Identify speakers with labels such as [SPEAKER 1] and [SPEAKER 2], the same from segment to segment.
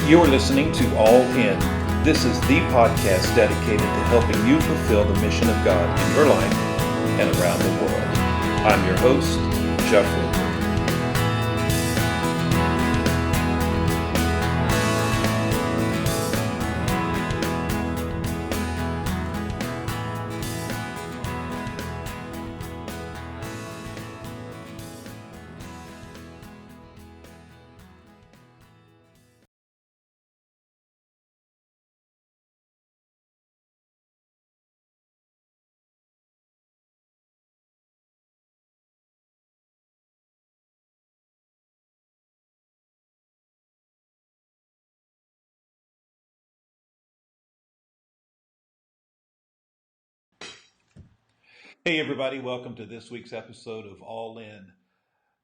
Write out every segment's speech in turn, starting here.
[SPEAKER 1] You're listening to All In. This is the podcast dedicated to helping you fulfill the mission of God in your life and around the world. I'm your host, Jeff Wilker. Hey everybody, welcome to this week's episode of All In.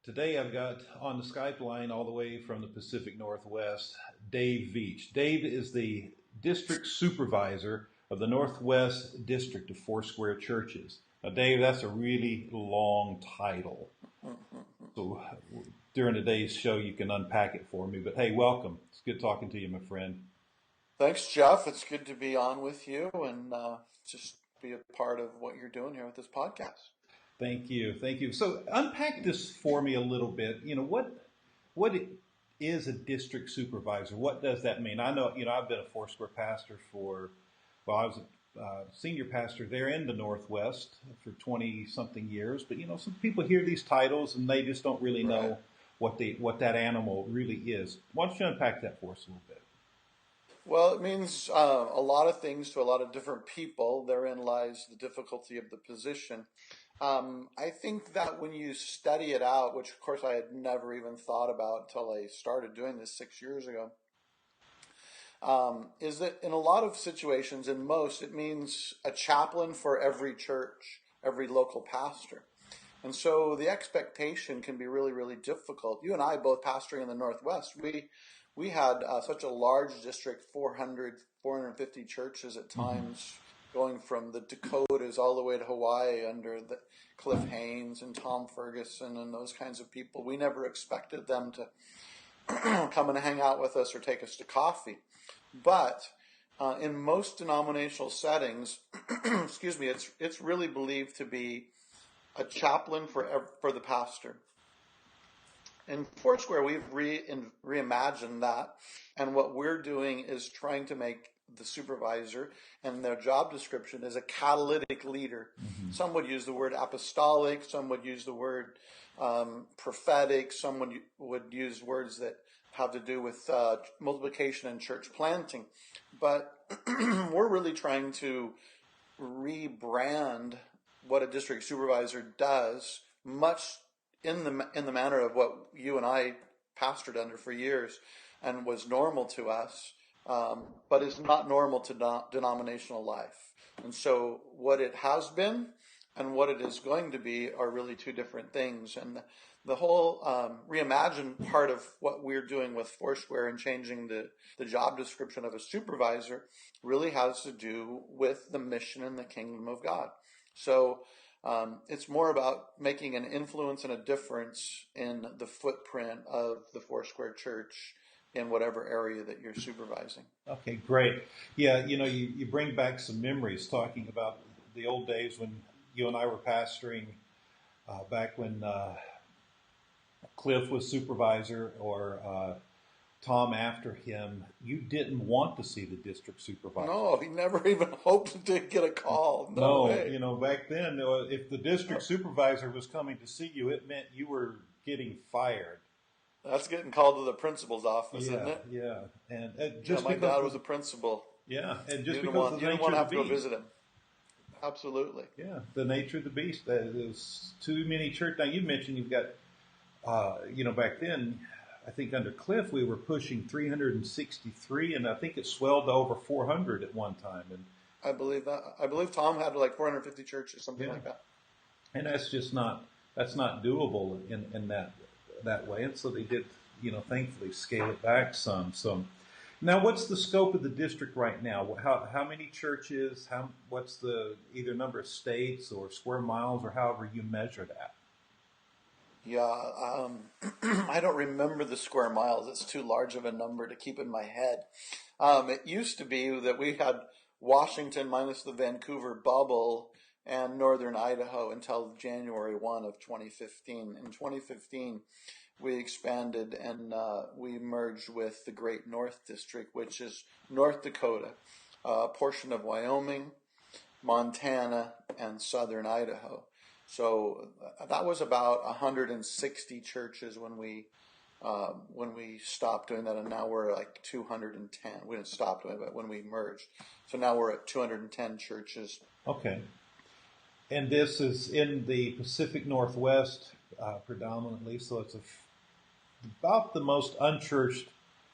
[SPEAKER 1] Today I've got on the Skype line all the way from the Pacific Northwest, Dave Veach. Dave is the district supervisor of the Northwest District of Foursquare churches. Now Dave, that's a really long title. So during today's show you can unpack it for me, but hey, welcome. It's good talking to you, my friend.
[SPEAKER 2] Thanks, Jeff. It's good to be on with you and just be a part of what you're doing here with this podcast.
[SPEAKER 1] Thank you. Thank you. So unpack this for me a little bit. What is a district supervisor? What does that mean? I know, I've been a Foursquare pastor I was a senior pastor there in the Northwest for 20 something years, but some people hear these titles and they just don't really know what that animal really is. Why don't you unpack that for us a little bit?
[SPEAKER 2] Well, it means a lot of things to a lot of different people. Therein lies the difficulty of the position. I think that when you study it out, which of course I had never even thought about until I started doing this 6 years ago, is that in a lot of situations, in most, it means a chaplain for every church, every local pastor. And so the expectation can be really, really difficult. You and I both pastoring in the Northwest, we had such a large district, 400, 450 churches at times, going from the Dakotas all the way to Hawaii under the Cliff Haynes and Tom Ferguson and those kinds of people. We never expected them to come and hang out with us or take us to coffee. But in most denominational settings, it's really believed to be a chaplain for the pastor. In Foursquare, we've reimagined that, and what we're doing is trying to make the supervisor and their job description as a catalytic leader. Mm-hmm. Some would use the word apostolic, some would use the word prophetic, some would use words that have to do with multiplication and church planting. But we're really trying to rebrand what a district supervisor does, much in the manner of what you and I pastored under for years and was normal to us, but is not normal to denominational life. And so what it has been and what it is going to be are really two different things. And the whole reimagine part of what we're doing with Foursquare and changing the job description of a supervisor really has to do with the mission and the kingdom of God. So it's more about making an influence and a difference in the footprint of the Foursquare Church in whatever area that you're supervising.
[SPEAKER 1] Okay, great. Yeah, you bring back some memories talking about the old days when you and I were pastoring back when Cliff was supervisor or Tom after him. You didn't want to see the district supervisor.
[SPEAKER 2] No, he never even hoped to get a call. No way.
[SPEAKER 1] Back then, if the district supervisor was coming to see you, it meant you were getting fired.
[SPEAKER 2] That's getting called to the principal's office, isn't it?
[SPEAKER 1] Yeah, and
[SPEAKER 2] my dad was a principal.
[SPEAKER 1] Yeah, and just
[SPEAKER 2] you
[SPEAKER 1] because
[SPEAKER 2] didn't want to have to go visit him. Absolutely.
[SPEAKER 1] Yeah, the nature of the beast. There's too many church. Now you mentioned you've got, back then, I think under Cliff we were pushing 363, and I think it swelled to over 400 at one time. And
[SPEAKER 2] I believe that. I believe Tom had like 450 churches, something like that.
[SPEAKER 1] And that's not doable in that way. And so they did, thankfully scale it back some. So now, what's the scope of the district right now? How many churches? What's the either number of states or square miles or however you measure that?
[SPEAKER 2] Yeah, I don't remember the square miles. It's too large of a number to keep in my head. It used to be that we had Washington minus the Vancouver bubble and northern Idaho until January 1 of 2015. In 2015, we expanded and we merged with the Great North District, which is North Dakota, a portion of Wyoming, Montana, and southern Idaho. So that was about 160 churches when we stopped doing that, and now we're like 210. We didn't stop doing it, but when we merged, so now we're at 210 churches.
[SPEAKER 1] Okay. And this is in the Pacific Northwest predominantly, so it's about the most unchurched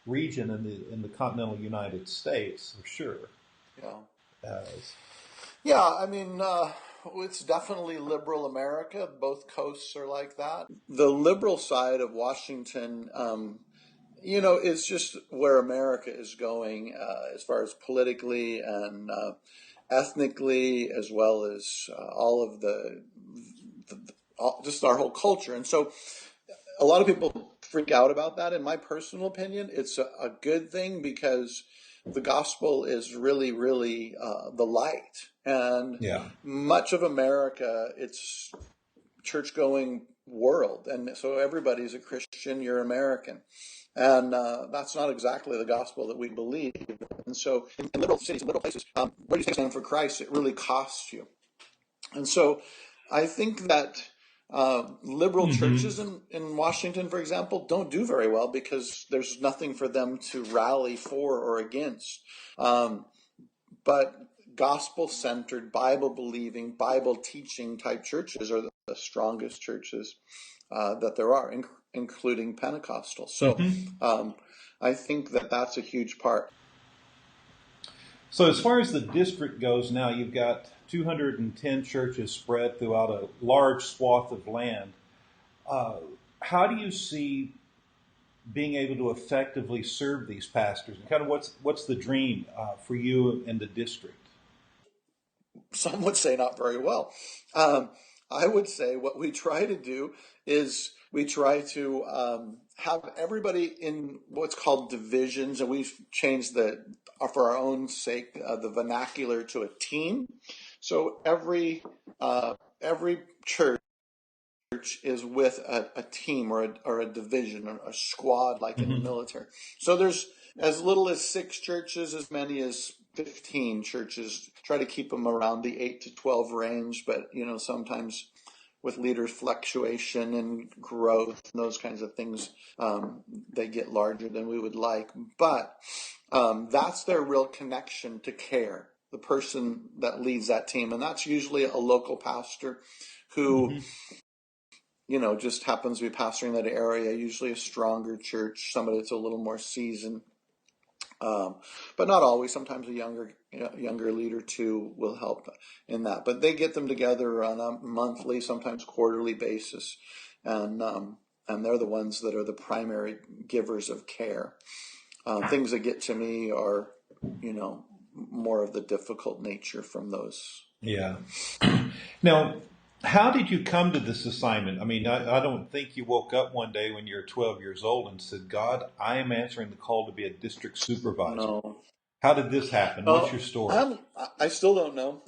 [SPEAKER 1] region in the continental United States, for sure.
[SPEAKER 2] Yeah. Yeah, I mean, it's definitely liberal America. Both coasts are like that. The liberal side of Washington, is just where America is going as far as politically and ethnically, as well as all of just our whole culture. And so a lot of people freak out about that. In my personal opinion, it's a good thing because the gospel is really, really the light. And much of America, it's church-going world. And so everybody's a Christian, you're American. And that's not exactly the gospel that we believe. And so in liberal cities, liberal places, where you stand for Christ, it really costs you. And so I think that liberal churches in Washington, for example, don't do very well because there's nothing for them to rally for or against. But gospel-centered, Bible-believing, Bible-teaching type churches are the strongest churches that there are, including Pentecostal. So I think that that's a huge part.
[SPEAKER 1] So as far as the district goes now, you've got 210 churches spread throughout a large swath of land. How do you see being able to effectively serve these pastors? And kind of what's the dream for you and the district?
[SPEAKER 2] Some would say not very well. I would say what we try to do is we try to have everybody in what's called divisions, and we've changed for our own sake, the vernacular to a team. So every church is with a team or a division or a squad, like in the military. So there's as little as 6 churches, as many as 15 churches. Try to keep them around the 8 to 12 range, but sometimes with leaders fluctuation and growth and those kinds of things, they get larger than we would like. But that's their real connection to care, the person that leads that team. And that's usually a local pastor who just happens to be pastoring that area, usually a stronger church, somebody that's a little more seasoned. But not always. Sometimes a younger leader too will help in that. But they get them together on a monthly, sometimes quarterly basis, and they're the ones that are the primary givers of care. Things that get to me are, more of the difficult nature from those.
[SPEAKER 1] Yeah. Now, how did you come to this assignment? I mean, I don't think you woke up one day when you're 12 years old and said, God, I am answering the call to be a district supervisor.
[SPEAKER 2] No.
[SPEAKER 1] How did this happen? What's your story?
[SPEAKER 2] I still don't know.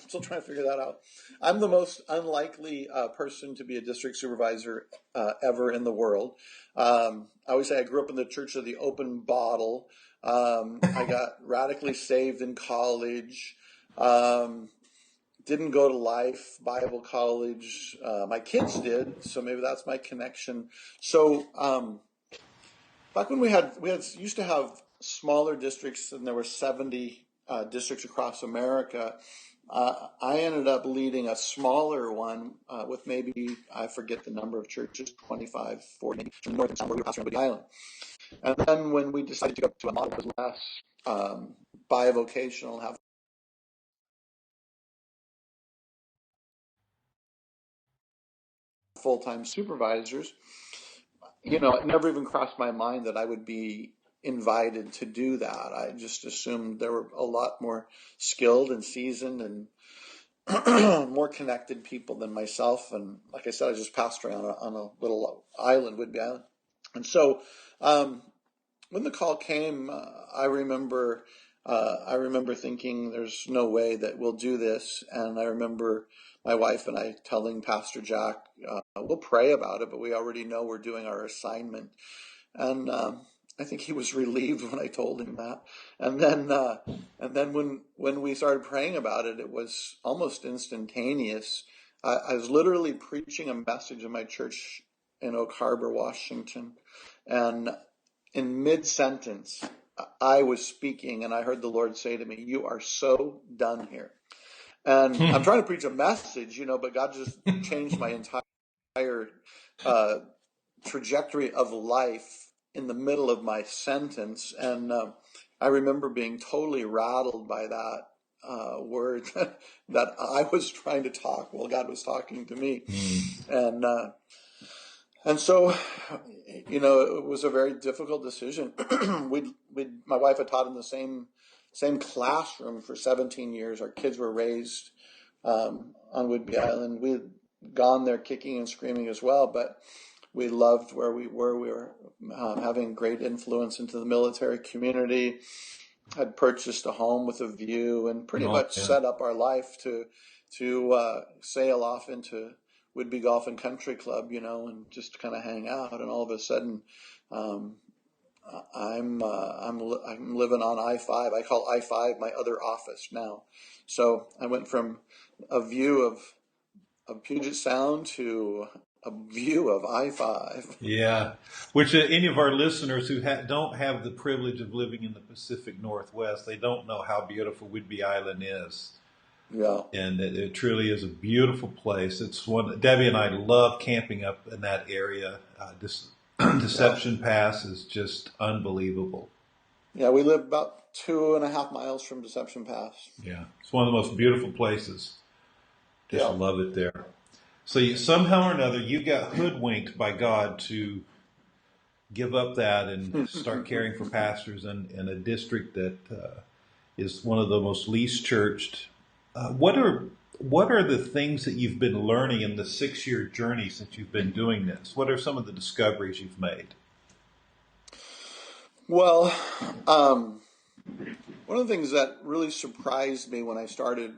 [SPEAKER 2] Still trying to figure that out. I'm the most unlikely person to be a district supervisor ever in the world. I always say I grew up in the church of the open bottle. I got radically saved in college. Didn't go to Life Bible College. My kids did, so maybe that's my connection. So back when we used to have smaller districts, and there were 70 districts across America. I ended up leading a smaller one with maybe, I forget the number of churches, 25, 40, maybe, from north and south, where we were pastoring the island. And then when we decided to go to a model that was less bivocational, have full-time supervisors, it never even crossed my mind that I would be invited to do that. I just assumed they were a lot more skilled and seasoned and more connected people than myself. And like I said, I was just pastoring on a little island, Whidbey Island. And so when the call came, I remember thinking, there's no way that we'll do this. And I remember my wife and I telling Pastor Jack, we'll pray about it, but we already know we're doing our assignment. And I think he was relieved when I told him that. And then when we started praying about it, it was almost instantaneous. I was literally preaching a message in my church in Oak Harbor, Washington, and in mid-sentence, I was speaking, and I heard the Lord say to me, "You are so done here." And I'm trying to preach a message, but God just changed my entire trajectory of life in the middle of my sentence. And I remember being totally rattled by that word that I was trying to talk while God was talking to me. And so, it was a very difficult decision. My wife had taught in the same classroom for 17 years. Our kids were raised on Whidbey Island. We had gone there kicking and screaming as well, but we loved where we were. We were having great influence into the military community, had purchased a home with a view, and pretty much set up our life to sail off into Whidbey Golf and Country Club, and just kind of hang out. And all of a sudden, I'm living on I-5. I call I-5 my other office now. So I went from a view of Puget Sound to a view of I-5.
[SPEAKER 1] Yeah, which any of our listeners who don't have the privilege of living in the Pacific Northwest, they don't know how beautiful Whidbey Island is.
[SPEAKER 2] Yeah,
[SPEAKER 1] and it truly is a beautiful place. It's one Debbie and I love camping up in that area. Deception Pass is just unbelievable.
[SPEAKER 2] Yeah, we live about 2.5 miles from Deception Pass.
[SPEAKER 1] Yeah, it's one of the most beautiful places. Just love it there. So somehow or another, you got hoodwinked by God to give up that and start caring for pastors in a district that is one of the most least churched. What are the things that you've been learning in the 6-year journey since you've been doing this? What are some of the discoveries you've made?
[SPEAKER 2] Well, one of the things that really surprised me when I started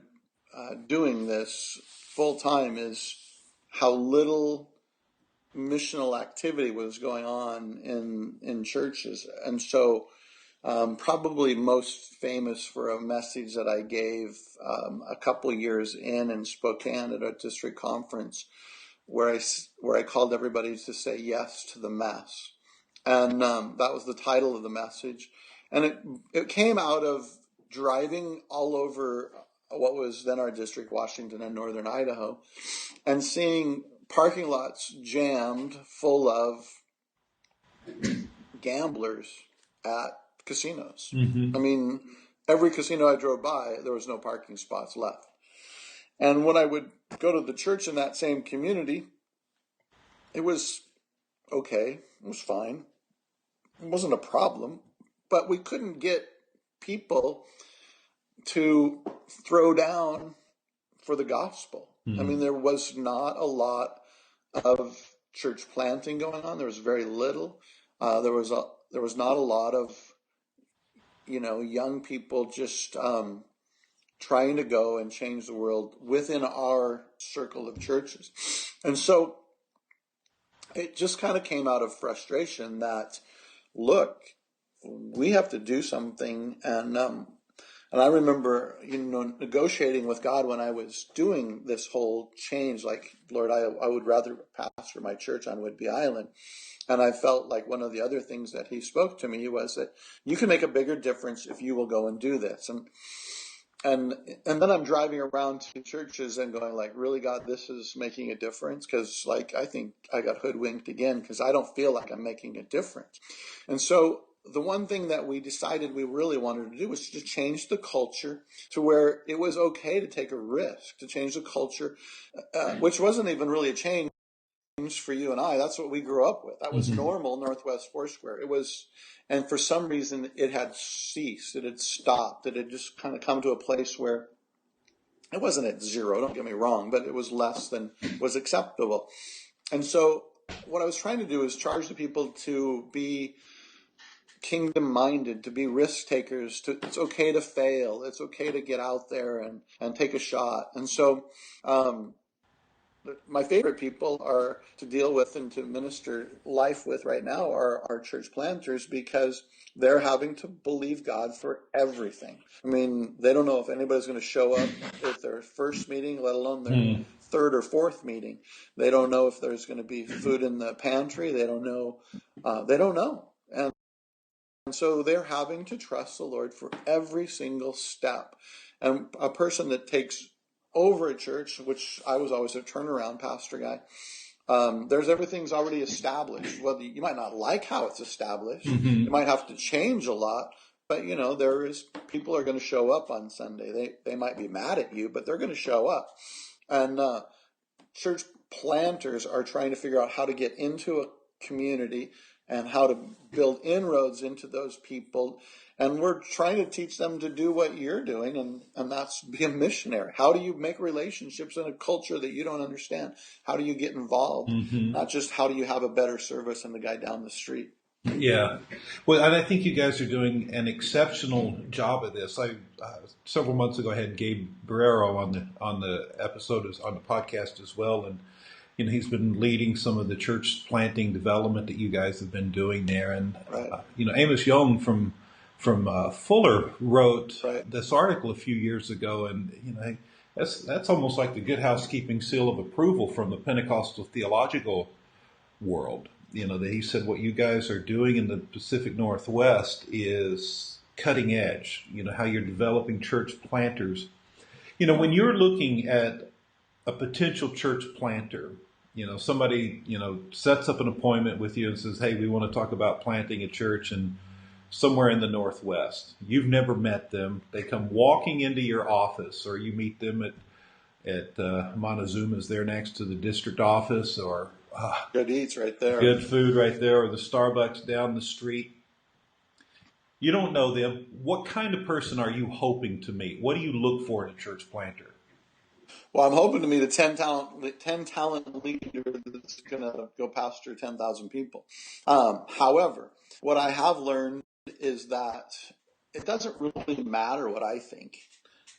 [SPEAKER 2] doing this full time is how little missional activity was going on in churches. And so probably most famous for a message that I gave a couple years in Spokane at a district conference where I called everybody to say yes to the mess. And that was the title of the message. And it came out of driving all over what was then our district, Washington and northern Idaho, and seeing parking lots jammed full of gamblers at casinos.
[SPEAKER 1] Mm-hmm.
[SPEAKER 2] I mean, every casino I drove by, there was no parking spots left. And when I would go to the church in that same community, it was okay. It was fine. It wasn't a problem. But we couldn't get people to throw down for the gospel. Mm-hmm. I mean, there was not a lot of church planting going on. There was very little. There was not a lot of young people just trying to go and change the world within our circle of churches. And so it just kind of came out of frustration that, look, we have to do something. And I remember, negotiating with God when I was doing this whole change, like, Lord, I would rather pastor my church on Whidbey Island. And I felt like one of the other things that he spoke to me was that you can make a bigger difference if you will go and do this. And then I'm driving around to churches and going like, really, God, this is making a difference? Because I think I got hoodwinked again because I don't feel like I'm making a difference. And so the one thing that we decided we really wanted to do was to change the culture to where it was okay to take a risk, to change the culture, which wasn't even really a change for you and I. That's what we grew up with. That was normal Northwest Foursquare. It was, and for some reason it had ceased, it had stopped, it had just kind of come to a place where It wasn't at zero, don't get me wrong, but it was less than was acceptable. And so what I was trying to do is charge the people to be kingdom-minded, to be risk takers. It's okay to fail. It's okay to get out there and take a shot. And so my favorite people are to deal with and to minister life with right now are our church planters, because they're having to believe God for everything. I mean, they don't know if anybody's going to show up at their first meeting, let alone their third or fourth meeting. They don't know if there's going to be food in the pantry. They don't know. And so they're having to trust the Lord for every single step. And a person that takes over a church, which I was always a turnaround pastor guy, there's everything's already established. Well, you might not like how it's established. You might have to change a lot, but there is people are going to show up on Sunday. They might be mad at you, but they're going to show up. And church planters are trying to figure out how to get into a community and how to build inroads into those people. And we're trying to teach them to do what you're doing, and that's be a missionary. How do you make relationships in a culture that you don't understand? How do you get involved? Not just how do you have a better service than the guy down the street.
[SPEAKER 1] Yeah. Well, and I think you guys are doing an exceptional job of this. I several months ago I had Gabe Barrero on the episode, on the podcast as well, and he's been leading some of the church planting development that you guys have been doing there. And Amos Young from Fuller wrote this article a few years ago, and that's almost like the Good Housekeeping seal of approval from the Pentecostal theological world. That he said what you guys are doing in the Pacific Northwest is cutting edge. How you're developing church planters. When you're looking at a potential church planter, somebody, sets up an appointment with you and says, hey, we want to talk about planting a church and somewhere in the Northwest. You've never met them. They come walking into your office, or you meet them at Montezuma's there next to the district office, or
[SPEAKER 2] good eats right there.
[SPEAKER 1] Good food right there, or the Starbucks down the street. You don't know them. What kind of person are you hoping to meet? What do you look for in a church planter?
[SPEAKER 2] Well, I'm hoping to meet a 10 talent leader that's going to go pastor 10,000 people. However, what I have learned is that it doesn't really matter what I think.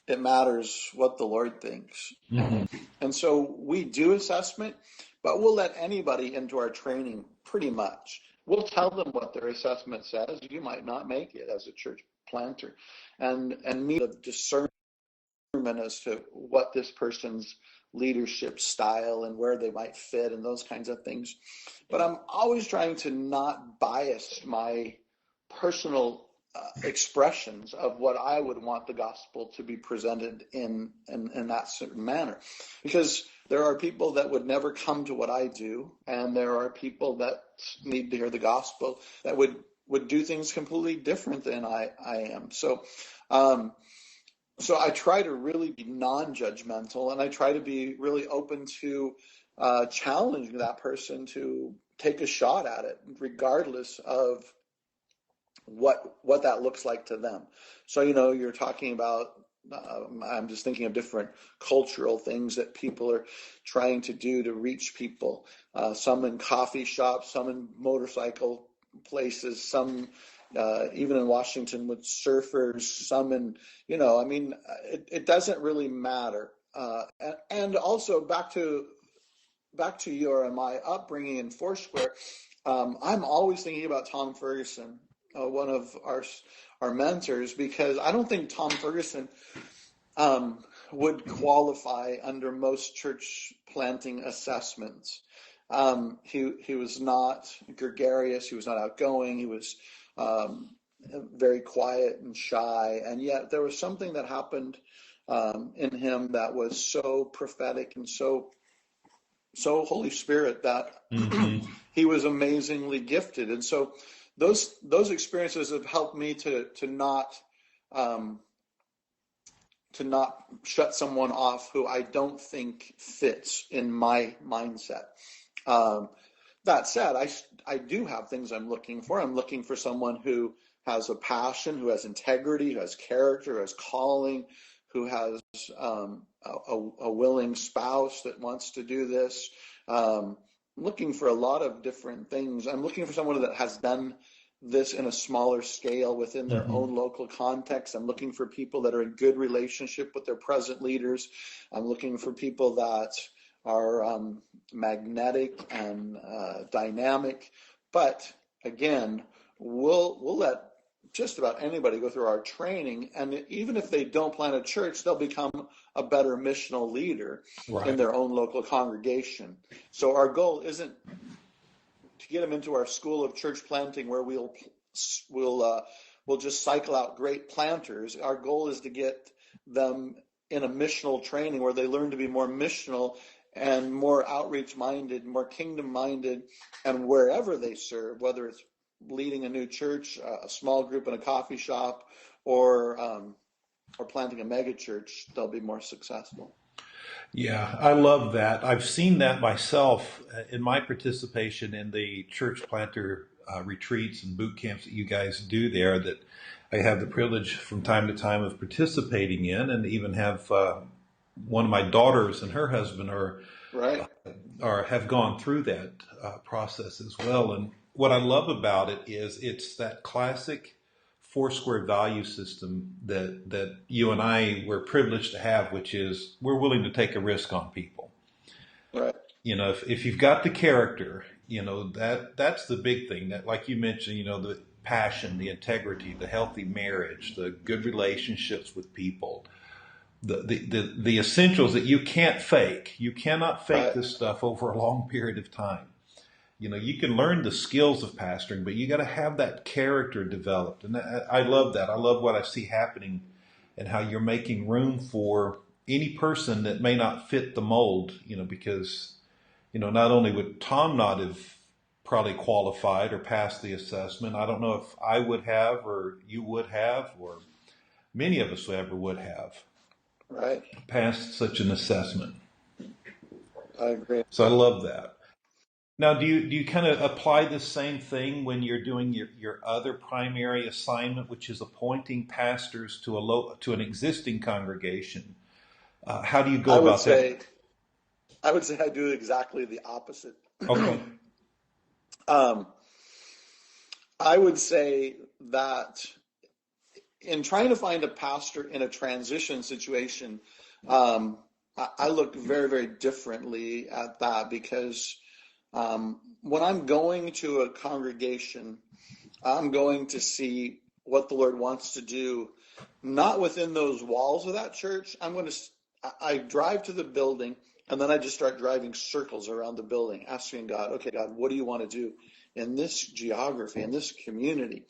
[SPEAKER 2] It matters what the Lord thinks. And so we do assessment, but we'll let anybody into our training pretty much. We'll tell them what their assessment says. You might not make it as a church planter. And meet a discernment as to what this person's leadership style and where they might fit and those kinds of things. But I'm always trying to not bias my personal expressions of what I would want the gospel to be presented in that certain manner. Because there are people that would never come to what I do, and there are people that need to hear the gospel that would do things completely different than I am. So I try to really be non-judgmental, and I try to be really open to challenging that person to take a shot at it, regardless of what that looks like to them. So, you're talking about, I'm just thinking of different cultural things that people are trying to do to reach people. Some in coffee shops, some in motorcycle places, some even in Washington with surfers, some in, it doesn't really matter. And also back to your and my upbringing in Foursquare, I'm always thinking about Tom Ferguson, one of our mentors, because I don't think Tom Ferguson would qualify under most church planting assessments. He was not gregarious. He was not outgoing. He was very quiet and shy. And yet there was something that happened in him that was so prophetic and so Holy Spirit that he was amazingly gifted. And so those experiences have helped me to not shut someone off who I don't think fits in my mindset. That said, I do have things I'm looking for. I'm looking for someone who has a passion, who has integrity, who has character, who has calling, who has a willing spouse that wants to do this. Looking for a lot of different things. I'm looking for someone that has done this in a smaller scale within their own local context. I'm looking for people that are in good relationship with their present leaders. I'm looking for people that are magnetic and dynamic. But again, we'll let just about anybody go through our training, and even if they don't plant a church, they'll become a better missional leader in their own local congregation. So our goal isn't to get them into our school of church planting where we'll just cycle out great planters. Our goal is to get them in a missional training where they learn to be more missional and more outreach minded, more kingdom minded, and wherever they serve, whether it's leading a new church, a small group in a coffee shop, or planting a mega church, they'll be more successful.
[SPEAKER 1] Yeah, I love that. I've seen that myself in my participation in the church planter retreats and boot camps that you guys do there, that I have the privilege from time to time of participating in, and even have one of my daughters and her husband have gone through that process as well. And what I love about it is it's that classic foursquare value system that you and I were privileged to have, which is we're willing to take a risk on people.
[SPEAKER 2] Right.
[SPEAKER 1] You know, if you've got the character, you know, that's the big thing. That, like you mentioned, you know, the passion, the integrity, the healthy marriage, the good relationships with people, the essentials that you can't fake. You cannot fake this stuff over a long period of time. You know, you can learn the skills of pastoring, but you got to have that character developed. And I love that. I love what I see happening and how you're making room for any person that may not fit the mold, you know, because, you know, not only would Tom not have probably qualified or passed the assessment, I don't know if I would have, or you would have, or many of us ever would have passed such an assessment.
[SPEAKER 2] I agree.
[SPEAKER 1] So I love that. Now, do you kind of apply the same thing when you're doing your other primary assignment, which is appointing pastors to an existing congregation? How do you go about that?
[SPEAKER 2] I would say I do exactly the opposite.
[SPEAKER 1] Okay.
[SPEAKER 2] I would say that in trying to find a pastor in a transition situation, I look very, very differently at that, because when I'm going to a congregation, I'm going to see what the Lord wants to do, not within those walls of that church. I drive to the building, and then I just start driving circles around the building, asking God, okay, God, what do you want to do in this geography, in this community?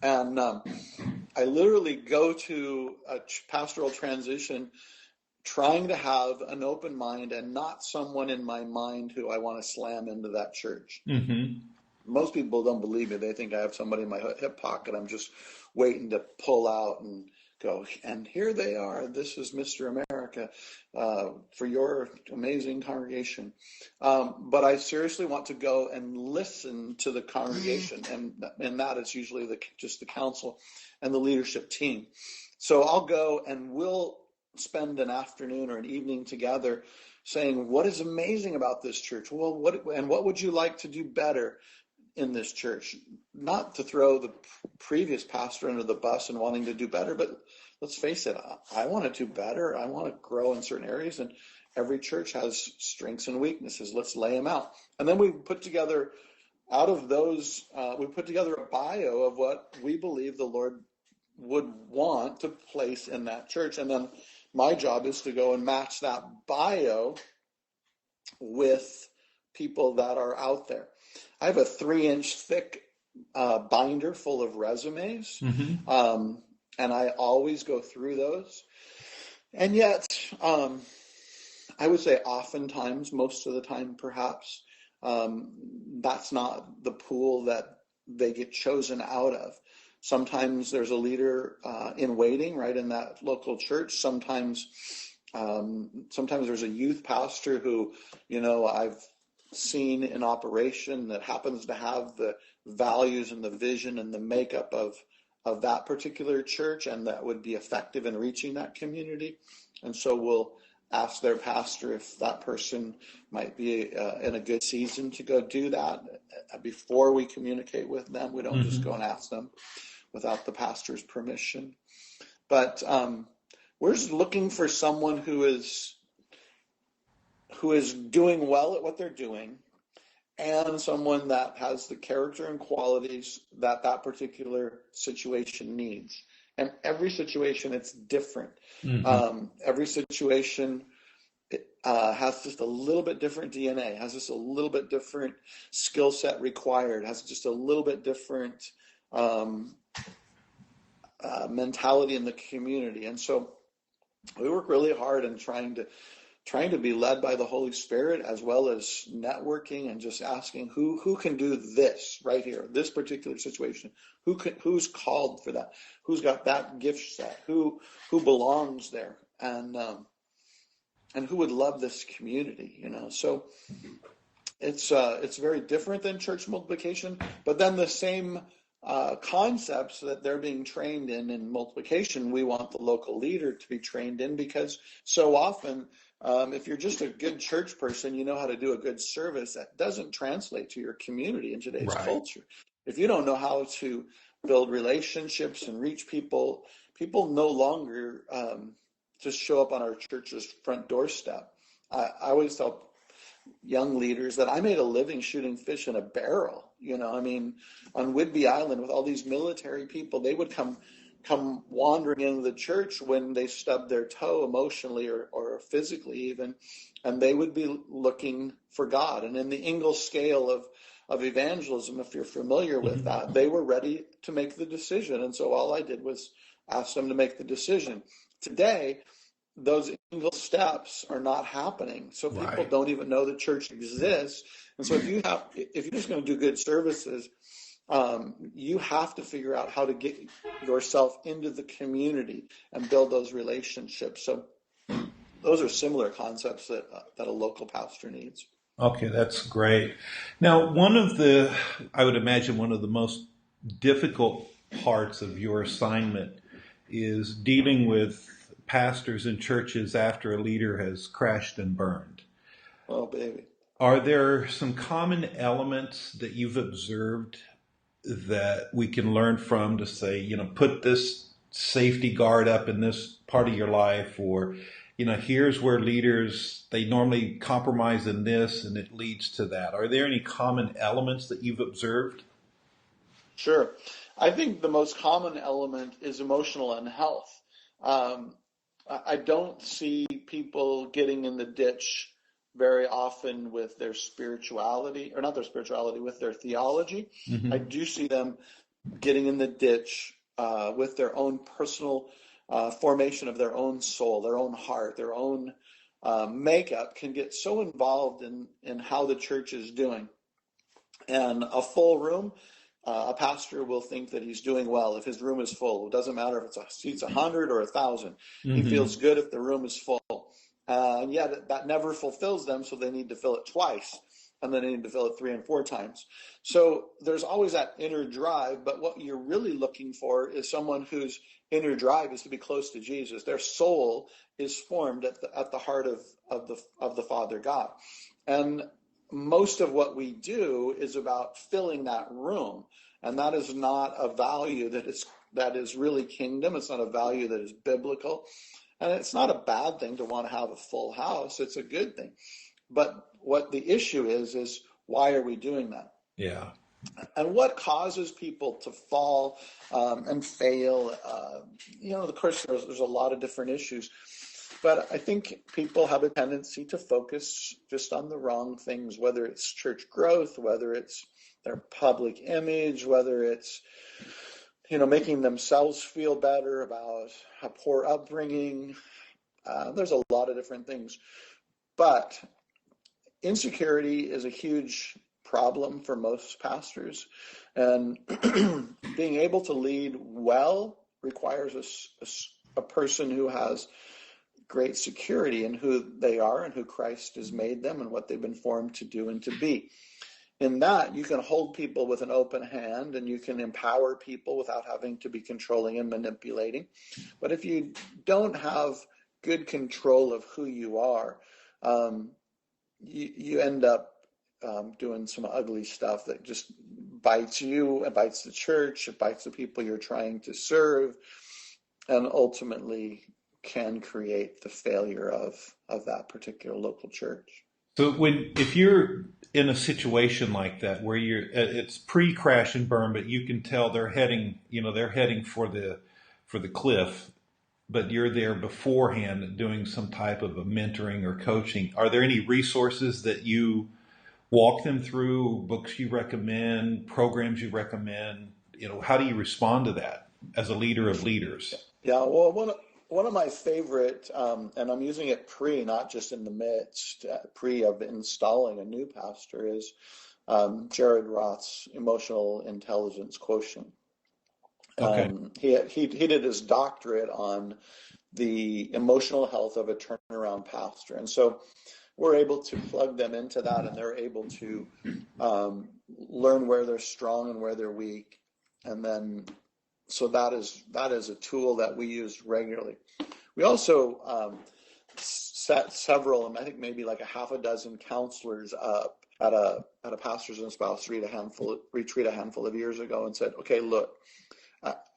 [SPEAKER 2] And I literally go to a pastoral transition trying to have an open mind and not someone in my mind who I want to slam into that church.
[SPEAKER 1] Mm-hmm.
[SPEAKER 2] Most people don't believe me. They think I have somebody in my hip pocket. I'm just waiting to pull out and go, and here they are. This is Mr. America for your amazing congregation. But I seriously want to go and listen to the congregation, and that is usually just the council and the leadership team. So I'll go, and we'll spend an afternoon or an evening together saying, what is amazing about this church? Well, what would you like to do better in this church? Not to throw the previous pastor under the bus and wanting to do better, but let's face it, I want to do better. I want to grow in certain areas, and every church has strengths and weaknesses. Let's lay them out. And then we put together, out of those, we put together a bio of what we believe the Lord would want to place in that church. And then my job is to go and match that bio with people that are out there. I have a 3-inch thick binder full of resumes,
[SPEAKER 1] Mm-hmm.
[SPEAKER 2] and I always go through those. And yet, I would say oftentimes, most of the time perhaps, that's not the pool that they get chosen out of. Sometimes there's a leader in waiting right in that local church. Sometimes there's a youth pastor who, I've seen in operation that happens to have the values and the vision and the makeup of of that particular church and that would be effective in reaching that community. And so we'll ask their pastor if that person might be in a good season to go do that before we communicate with them. We don't just go and ask them without the pastor's permission. But we're just looking for someone who is doing well at what they're doing, and someone that has the character and qualities that that particular situation needs. And every situation, it's different. Every situation has just a little bit different DNA, has just a little bit different skill set required, has just a little bit different mentality in the community. And so we work really hard in trying to be led by the Holy Spirit, as well as networking and just asking who can do this right here, this particular situation, who's called for that, who's got that gift set, who belongs there, and who would love this community, So it's very different than church multiplication, but then the same concepts that they're being trained in multiplication, we want the local leader to be trained in, because so often, if you're just a good church person, you know how to do a good service, that doesn't translate to your community in today's culture. If you don't know how to build relationships and reach people no longer just show up on our church's front doorstep. I always tell young leaders that I made a living shooting fish in a barrel. On Whidbey Island with all these military people, they would come wandering into the church when they stubbed their toe emotionally or physically even, and they would be looking for God. And in the Ingalls scale of evangelism, if you're familiar with that, they were ready to make the decision. And so all I did was ask them to make the decision. Today, those Ingalls steps are not happening. So people don't even know the church exists. And so if you're just going to do good services, you have to figure out how to get yourself into the community and build those relationships. So those are similar concepts that a local pastor needs.
[SPEAKER 1] Okay, that's great. Now, I would imagine one of the most difficult parts of your assignment is dealing with pastors and churches after a leader has crashed and burned.
[SPEAKER 2] Oh, baby.
[SPEAKER 1] Are there some common elements that you've observed that we can learn from to say, put this safety guard up in this part of your life, or, here's where leaders, they normally compromise in this and it leads to that. Are there any common elements that you've observed?
[SPEAKER 2] Sure. I think the most common element is emotional unhealth. I don't see people getting in the ditch very often with their spirituality, or not their spirituality, with their theology. I do see them getting in the ditch with their own personal formation of their own soul, their own heart, their own makeup can get so involved in how the church is doing. And a full room, a pastor will think that he's doing well if his room is full. It doesn't matter if it seats 100 or 1,000. He feels good if the room is full. And yet that never fulfills them, so they need to fill it twice, and then they need to fill it 3 and 4 times. So there's always that inner drive, but what you're really looking for is someone whose inner drive is to be close to Jesus. Their soul is formed at the heart of the Father God. And most of what we do is about filling that room, and that is not a value that is really kingdom. It's not a value that is biblical. And it's not a bad thing to want to have a full house. It's a good thing. But what the issue is why are we doing that?
[SPEAKER 1] Yeah.
[SPEAKER 2] And what causes people to fall and fail? Of course, there's a lot of different issues. But I think people have a tendency to focus just on the wrong things, whether it's church growth, whether it's their public image, whether it's making themselves feel better about a poor upbringing. There's a lot of different things. But insecurity is a huge problem for most pastors. And being able to lead well requires a person who has great security in who they are and who Christ has made them and what they've been formed to do and to be. in that you can hold people with an open hand and you can empower people without having to be controlling and manipulating. But if you don't have good control of who you are, you end up doing some ugly stuff that just bites you, it bites the church, it bites the people you're trying to serve, and ultimately can create the failure of that particular local church.
[SPEAKER 1] So if you're in a situation like that where it's pre-crash and burn, but you can tell they're heading for the cliff, but you're there beforehand doing some type of a mentoring or coaching, are there any resources that you walk them through, books you recommend, programs you recommend? How do you respond to that as a leader of leaders?
[SPEAKER 2] Yeah, well, one of my favorite, and I'm using it not just in the midst, of installing a new pastor, is Jared Roth's Emotional Intelligence Quotient.
[SPEAKER 1] Okay.
[SPEAKER 2] He did his doctorate on the emotional health of a turnaround pastor, and so we're able to plug them into that, and they're able to learn where they're strong and where they're weak, and then so that is a tool that we use regularly. We also set several, and I think maybe like a half a dozen counselors up at a pastors and spouse retreat a handful of years ago, and said, okay, look,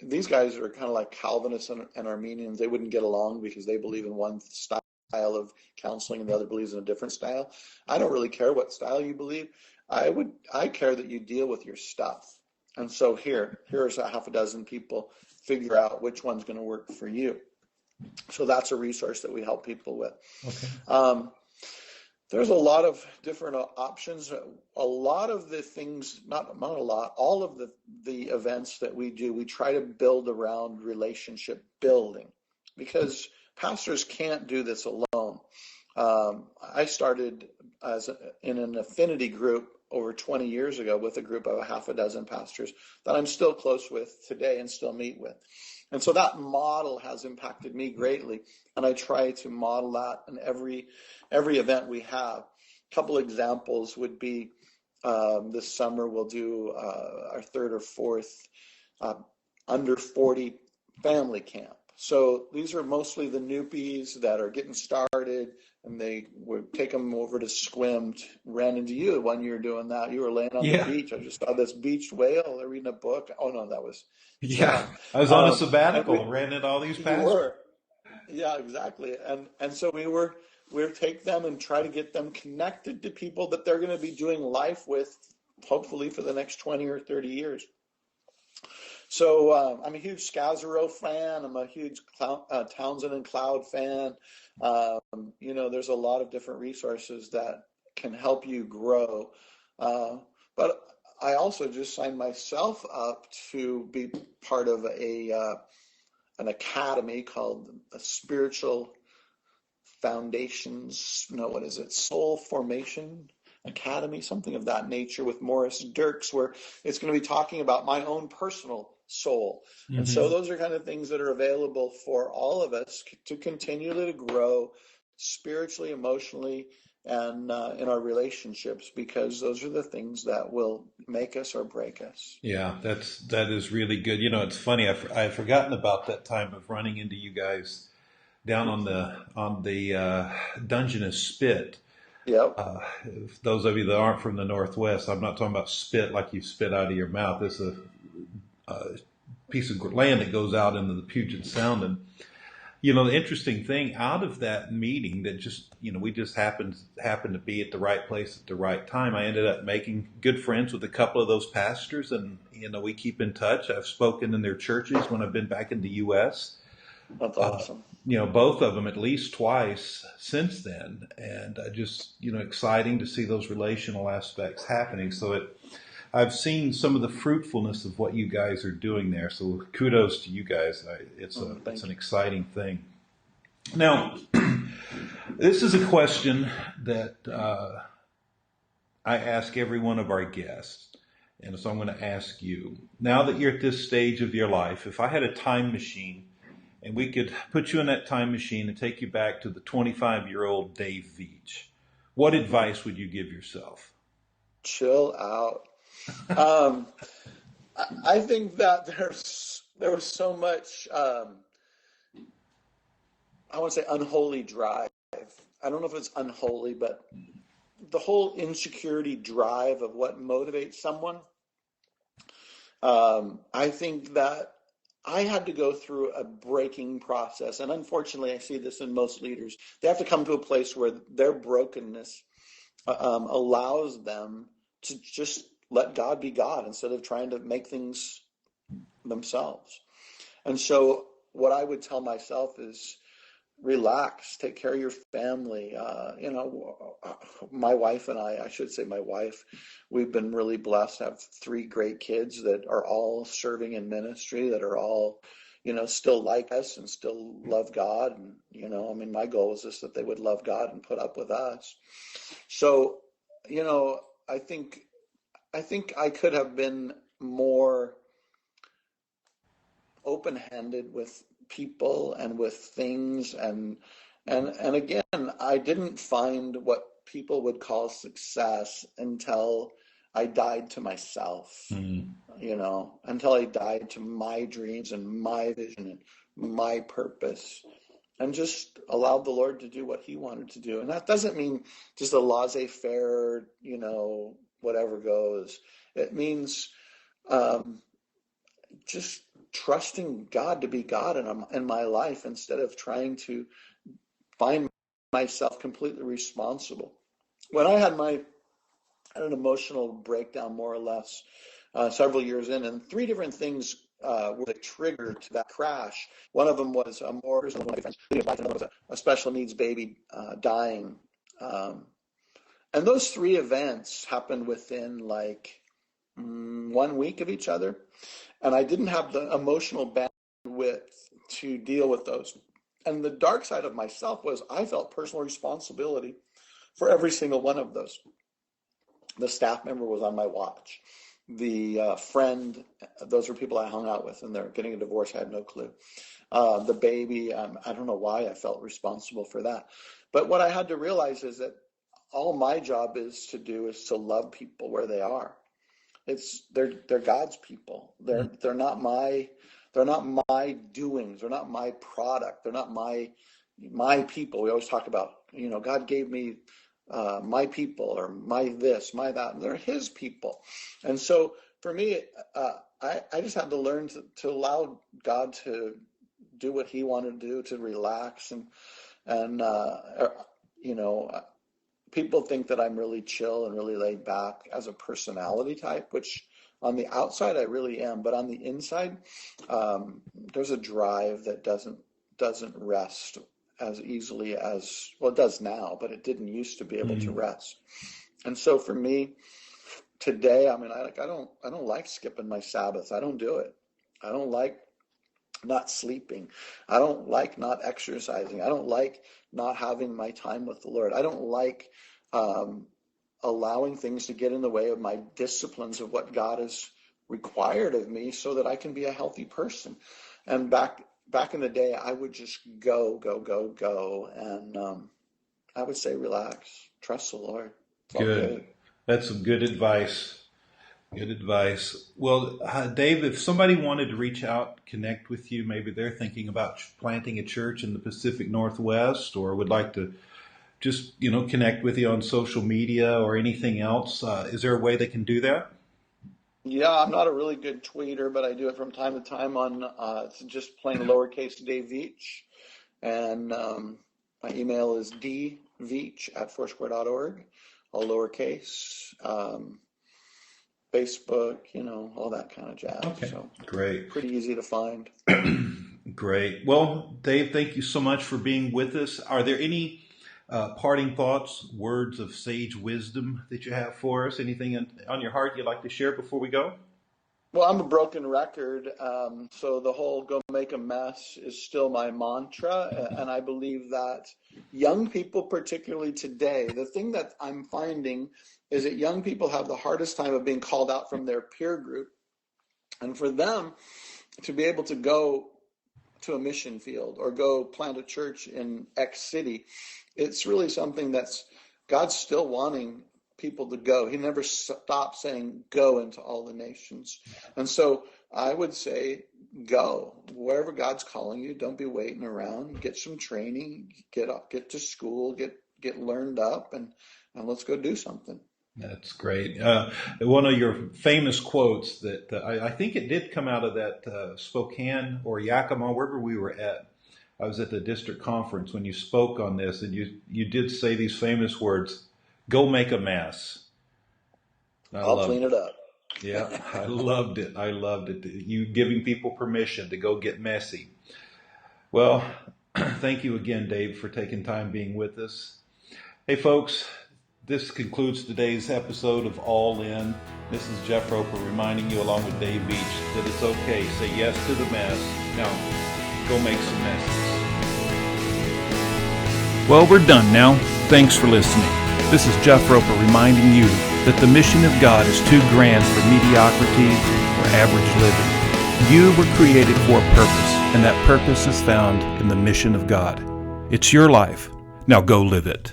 [SPEAKER 2] these guys are kind of like Calvinists and Armenians. They wouldn't get along because they believe in one style of counseling and the other believes in a different style. I don't really care what style you believe. I care that you deal with your stuff. And so here's a half a dozen people, figure out which one's going to work for you. So that's a resource that we help people with. Okay. There's a lot of different options. A lot of the things, not a lot, all of the events that we do, we try to build around relationship building, because pastors can't do this alone. I started in an affinity group over 20 years ago with a group of a half a dozen pastors that I'm still close with today and still meet with. And so that model has impacted me greatly, and I try to model that in every event we have. A couple examples would be this summer we'll do our third or fourth under 40 family camp. So these are mostly the newbies that are getting started, and they would take them over to swim. Ran into you when you were doing that. You were laying on the beach. I just saw this beached whale. They're reading a book. Oh no, that was
[SPEAKER 1] I was on a sabbatical and ran into all these pastors.
[SPEAKER 2] Yeah, exactly. And so we'd take them and try to get them connected to people that they're going to be doing life with, hopefully for the next 20 or 30 years. So I'm a huge Scazero fan. I'm a huge Townsend and Cloud fan. There's a lot of different resources that can help you grow. But I also just signed myself up to be part of an academy called a Spiritual Foundations. No, what is it? Soul Formation Academy, something of that nature, with Morris Dirks, where it's going to be talking about my own personal soul. Mm-hmm. And so those are kind of things that are available for all of us to continually to grow spiritually, emotionally, and in our relationships, because those are the things that will make us or break us.
[SPEAKER 1] Yeah, that is really good. It's funny. I've forgotten about that time of running into you guys down on the Dungeness Spit.
[SPEAKER 2] Yep.
[SPEAKER 1] Those of you that aren't from the Northwest, I'm not talking about spit like you spit out of your mouth. It's a piece of land that goes out into the Puget Sound. And, the interesting thing out of that meeting that just, we just happened to be at the right place at the right time. I ended up making good friends with a couple of those pastors, and, we keep in touch. I've spoken in their churches when I've been back in the U.S.
[SPEAKER 2] That's awesome.
[SPEAKER 1] Both of them at least twice since then. And just, exciting to see those relational aspects happening. So I've seen some of the fruitfulness of what you guys are doing there. So kudos to you guys. It's an exciting thing. Now, this is a question that I ask every one of our guests. And so I'm going to ask you, now that you're at this stage of your life, if I had a time machine and we could put you in that time machine and take you back to the 25-year-old Dave Veach, what advice would you give yourself?
[SPEAKER 2] Chill out. I think that there was so much, I want to say unholy drive. I don't know if it's unholy, but the whole insecurity drive of what motivates someone. I think that I had to go through a breaking process. And unfortunately, I see this in most leaders. They have to come to a place where their brokenness allows them to just let God be God instead of trying to make things themselves. And so what I would tell myself is relax, take care of your family. My wife and I should say my wife, we've been really blessed to have 3 great kids that are all serving in ministry, that are all, still like us and still love God. And, my goal is just that they would love God and put up with us. So, I think I could have been more open-handed with people and with things, and again, I didn't find what people would call success until I died to myself. Until I died to my dreams and my vision and my purpose, and just allowed the Lord to do what he wanted to do. And that doesn't mean just a laissez-faire, whatever goes. It means just trusting God to be God in my life instead of trying to find myself completely responsible. When I had an emotional breakdown, more or less, several years in, and 3 different things were the trigger to that crash. One of them was a more personal one of my friends. Another was a special needs baby dying. And those 3 events happened within 1 week of each other. And I didn't have the emotional bandwidth to deal with those. And the dark side of myself was I felt personal responsibility for every single one of those. The staff member was on my watch. The friend, those were people I hung out with, and they're getting a divorce. I had no clue. The baby, I don't know why I felt responsible for that. But what I had to realize is that all my job is to love people where they are. They're God's people. They're not my doings. They're not my product. They're not my people. We always talk about, God gave me my people, or my this, my that. And they're his people. And so for me, I just had to learn to allow God to do what he wanted to do, to relax and people think that I'm really chill and really laid back as a personality type, which on the outside I really am, but on the inside, there's a drive that doesn't rest as easily as, well, it does now, but it didn't used to be able to rest. And so for me today, I don't like skipping my Sabbath. I don't do it. I don't like not sleeping. I don't like not exercising. I don't like not having my time with the Lord. I don't like allowing things to get in the way of my disciplines of what God has required of me so that I can be a healthy person. And back in the day, I would just go. And I would say, relax, trust the Lord. It's all good.
[SPEAKER 1] That's some good advice. Good advice. Well, Dave, if somebody wanted to reach out, connect with you, maybe they're thinking about planting a church in the Pacific Northwest, or would like to just, connect with you on social media or anything else, is there a way they can do that?
[SPEAKER 2] Yeah, I'm not a really good tweeter, but I do it from time to time on just plain lowercase Dave Veach. And my email is dveach@foursquare.org, all lowercase. Facebook, all that kind of jazz.
[SPEAKER 1] Okay,
[SPEAKER 2] so
[SPEAKER 1] great.
[SPEAKER 2] Pretty easy to find.
[SPEAKER 1] Great. Well, Dave, thank you so much for being with us. Are there any parting thoughts, words of sage wisdom that you have for us? Anything on your heart you'd like to share before we go?
[SPEAKER 2] Well, I'm a broken record, so the whole go make a mess is still my mantra, and I believe that young people, particularly today, the thing that I'm finding is that young people have the hardest time of being called out from their peer group, and for them to be able to go to a mission field or go plant a church in X city, it's really something that's God's still wanting people to go. He never stopped saying, go into all the nations. And so I would say, go. Wherever God's calling you, don't be waiting around. Get some training, get to school, get learned up, and let's go do something.
[SPEAKER 1] That's great. One of your famous quotes that I think it did come out of that Spokane or Yakima, wherever we were at. I was at the district conference when you spoke on this, and you did say these famous words, go make a mess.
[SPEAKER 2] I'll clean it up.
[SPEAKER 1] Yeah, I loved it. I loved it. You giving people permission to go get messy. Well, thank you again, Dave, for taking time being with us. Hey, folks, this concludes today's episode of All In. This is Jeff Roper reminding you, along with Dave Veach, that it's okay. Say yes to the mess. Now, go make some messes.
[SPEAKER 3] Well, we're done now. Thanks for listening. This is Jeff Roper reminding you that the mission of God is too grand for mediocrity or average living. You were created for a purpose, and that purpose is found in the mission of God. It's your life. Now go live it.